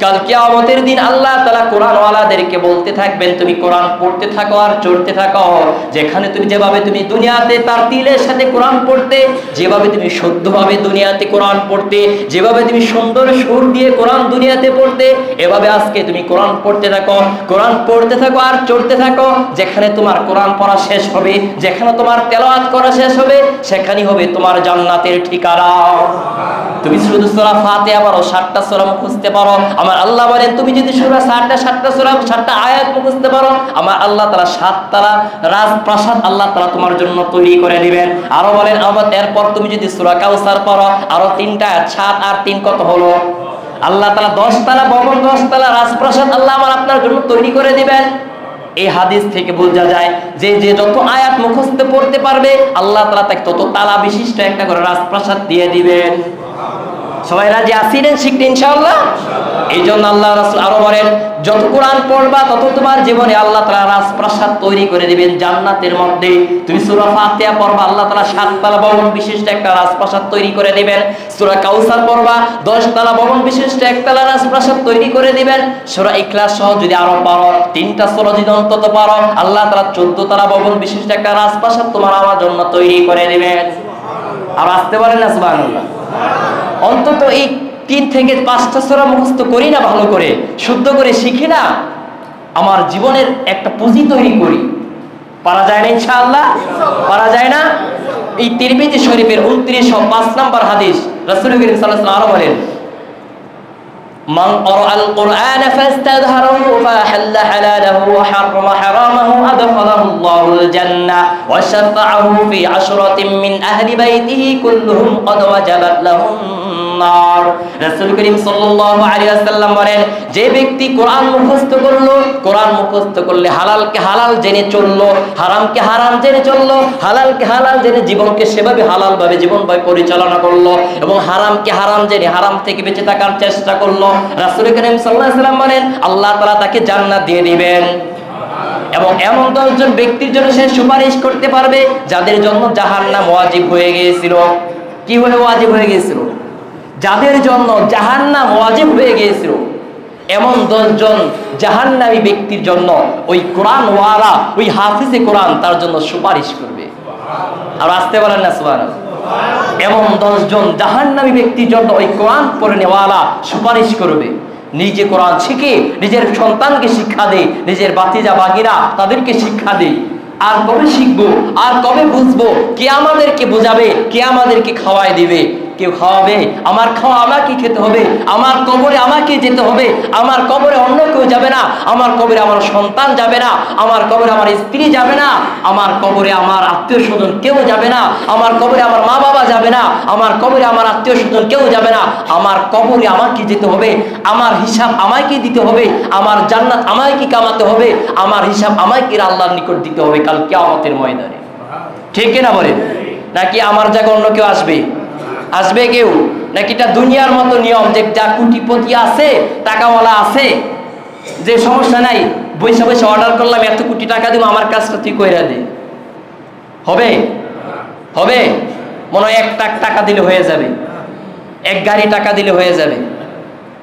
কাল কিয়ামতের দিন আল্লাহ তাআলা কোরআনওয়ালাদেরকে বলতে থাকবেন, তুমি কোরআন পড়তে থাকো আর চড়তে থাকো। যেখানে তুমি যেভাবে তুমি দুনিয়াতে তারতিলের সাথে কোরআন পড়তে, যেভাবে তুমি শুদ্ধভাবে দুনিয়াতে কোরআন পড়তে, যেভাবে তুমি সুন্দর সুর দিয়ে কোরআন দুনিয়াতে পড়তে, এভাবে আজকে তুমি কোরআন পড়তে থাকো, কোরআন পড়তে থাকো আর চড়তে থাকো। যেখানে তোমার কোরআন পড়া শেষ হবে, যেখানে তোমার তেলাওয়াত করা শেষ হবে, সেখানেই হবে তোমার জান্নাতের ঠিকানা। তুমি শুধু সূরা ফাতিহা পড়ো, 7টা সূরা মুখস্থ পারো, আমার আল্লাহ বলেন তুমি যদি সূরা 7টা সূরা 7টা আয়াত মুখস্থ পারো, আমার আল্লাহ তাআলা 7 তালা রাজপ্রাসাদ আল্লাহ তাআলা তোমার জন্য তৈরি করে দিবেন। আরো বলেন আবার এরপর তুমি যদি সূরা কাউসার পড়ো, আরো 3টা 7 আর 3 কত হলো? আল্লাহ তাআলা 10 তালা ভবন, 10 তালা রাজপ্রাসাদ আল্লাহ আমার আপনার জন্য তৈরি করে দিবেন। এই হাদিস থেকে বোঝা যায় যে যে যত আয়াত মুখস্থ পড়তে পারবে, আল্লাহ তাআলা তাকে তত তালা বিশিষ্ট একটা করে রাজপ্রাসাদ দিয়ে দিবেন। সবাই রাজি আছেন? শিখতে ইনশাআল্লাহ। এই জন্য আল্লাহ রাসূল আরো বলেন, যত কোরআন পড়বা তত তোমার জীবনে আল্লাহ তাআলা রাজপ্রাসাদ তৈরি করে দিবেন জান্নাতের মধ্যে। তুমি সূরা ফাতিহা পড়বা, আল্লাহ তাআলা 7 তলা ভবন বিশিষ্ট একটা রাজপ্রাসাদ তৈরি করে দিবেন। সূরা কাউসার পড়বা, 10 তলা ভবন বিশিষ্ট একতলা রাজপ্রাসাদ তৈরি করে দিবেন। সূরা ইখলাস সহ যদি আরো পারো, 3টা সূরা যদি অন্তত পারো, আল্লাহ তাআলা 14 তলা ভবন বিশিষ্ট একটা রাজপ্রাসাদ তোমার আমার জন্য তৈরি করে দিবেন। আর আসতে পারেন না সুবহানাল্লাহ। অন্তত এই 3 থেকে 5টা সূরা মুখস্থ করি না, ভালো করে শুদ্ধ করে শিখি না, আমার জীবনের একটা পুঁজি তৈরি করি। পারা যায় না ইনশাআল্লাহ? পারা যায় না? এই তিরমিজি শরীফের 2905 নম্বর হাদিস, রাসূল করিম সাল্লাল্লাহু আলাইহি ওয়াসাল্লাম আরো বলেন, মান ক্বারাআল কুরআন ফাস্তাযহারাহু ফাহাল্লা হালালাহু ওয়া হারামা হারামাহু আদখালাহু আল্লাহুল জান্নাহ ওয়া শাফাআহু ফি আশরাতিন মিন আহলি বাইতিহি কুল্লুহুম ক্বাদ ওয়াজাবাত লাহুম নার। রাসূল করিম সাল্লাল্লাহু আলাইহি ওয়াসাল্লাম বলেন, যে ব্যক্তি কোরআন মুখস্থ করলো, কোরআন মুখস্থ করলে হালালকে হালাল জেনে চললো, হারামকে হারাম জেনে চললো, হালালকে হালাল জেনে জীবনকে সেভাবে হালালভাবে জীবনভাবে পরিচালনা করলো, এবং হারামকে হারাম জেনে হারাম থেকে বেঁচে থাকার চেষ্টা করলো, রাসূল করিম সাল্লাল্লাহু আলাইহি ওয়াসাল্লাম বলেন আল্লাহ তাআলা তাকে জান্নাত দিয়ে দিবেন। এবং এমন 10 জন ব্যক্তির জন্য সে সুপারিশ করতে পারবে যাদের জন্য জাহান্নাম ওয়াজিব হয়ে গিয়েছিল। কি হয়ে ওয়াজিব হয়ে গিয়েছিল? যাদের জন্য জাহান্নাম ওয়াজিব হয়ে গিয়েছিল, এমন 10 জন জাহান্নামী ব্যক্তির জন্য ওই কোরআন ওয়ালা, ওই হাফিজে কোরআন তার জন্য সুপারিশ করবে। আর আসতে বলেন না সুবহানাল্লাহ। এমন 10 জন জাহান্নামী ব্যক্তির জন্য ওই কোরআন পড়ে নেওয়ালা সুপারিশ করবে। নিজে কোরআন শিখে নিজের সন্তানকে শিক্ষা দেয়, নিজের বাতিজা বাগিরা তাদেরকে শিক্ষা দেয়। আর কবে শিখবো, আর কবে বুঝবো? কে আমাদেরকে বোঝাবে? কে আমাদেরকে খাওয়াই দিবে? কেউ খাওয়াবে? আমার খাওয়া আমাকে খেতে হবে, আমার কবরে আমাকে যেতে হবে, আমার কবরে অন্য কেউ যাবে না, আমার কবরে আমার সন্তান যাবে না, আমার কবরে আমার স্ত্রী যাবে না, আমার কবরে আমার আত্মীয় স্বজন কেউ যাবে না, আমার কবরে আমার মা বাবা যাবে না, আমার কবরে আমার আত্মীয় স্বজন কেউ যাবে না, আমার কবরে আমাকে যেতে হবে, আমার হিসাব আমাকে দিতে হবে, আমার জান্নাত আমাকে কামাতে হবে, আমার হিসাব আমাকে আল্লাহর নিকট দিতে হবে কাল কিয়ামতের ময়দানে। ঠিক না বলেন? নাকি আমার জায়গায় অন্য কেউ আসবে? আসবে কেউ? নাকি এটা দুনিয়ার মতো নিয়ম যে যা কোটিপতি আছে, টাকাওয়ালা আছে, যে সমস্যা নাই, বৈশা বৈশা অর্ডার করলাম এত কোটি টাকা দিব, আমার কাজটা তুই কইরা দে? হবে? হবে? মনে হয় 1 টাকা দিলে হয়ে যাবে, 1 গাড়ি টাকা দিলে হয়ে যাবে।